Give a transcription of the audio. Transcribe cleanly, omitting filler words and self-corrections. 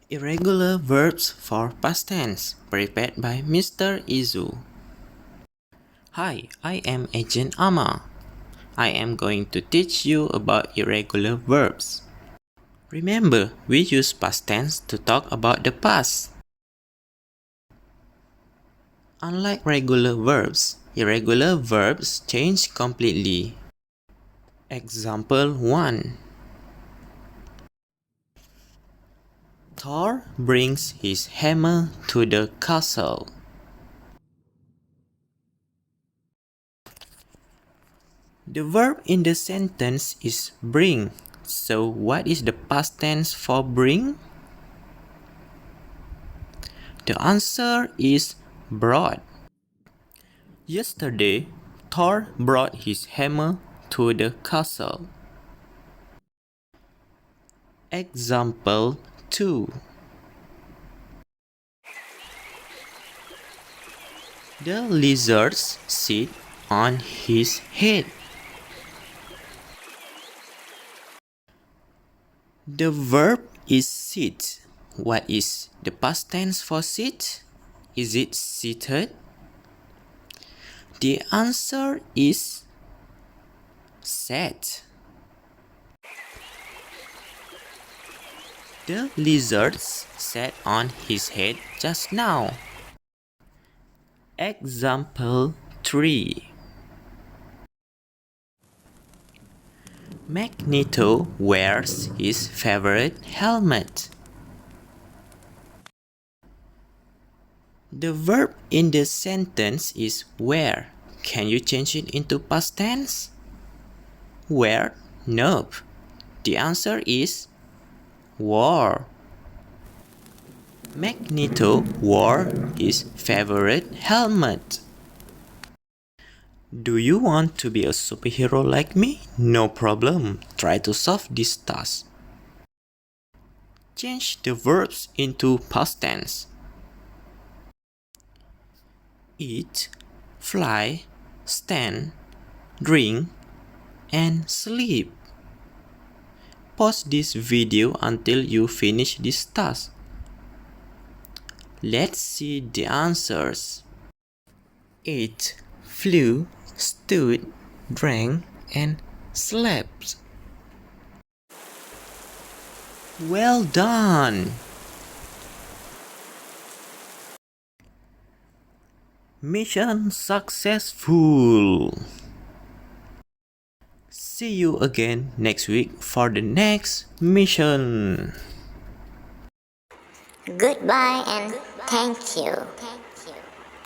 Irregular verbs for past tense, prepared by Mr. Izu. Hi, I am Agent Ama. I am going to teach you about irregular verbs. Remember, we use past tense to talk about the past. Unlike regular verbs, irregular verbs change completely. Example 1. Thor brings his hammer to the castle. The verb in the sentence is bring. So what is the past tense for bring? The answer is brought. Yesterday, Thor brought his hammer to the castle. Example 2. The lizards sit on his head. The verb is sit. What is the past tense for sit? Is it seated? The answer is sat. The lizards sat on his head just now. Example 3. Magneto wears his favorite helmet. The verb in the sentence is wear. Can you change it into past tense? Wear? Nope. The answer is wore. Magneto wore his favorite helmet. Do you want to be a superhero like me? No problem. Try to solve this task. Change the verbs into past tense. Eat, fly, stand, drink, and sleep. Pause this video until you finish this task. Let's see the answers. Ate, flew, stood, drank, and slept. Well done! Mission successful! See you again next week for the next mission. Goodbye and thank you.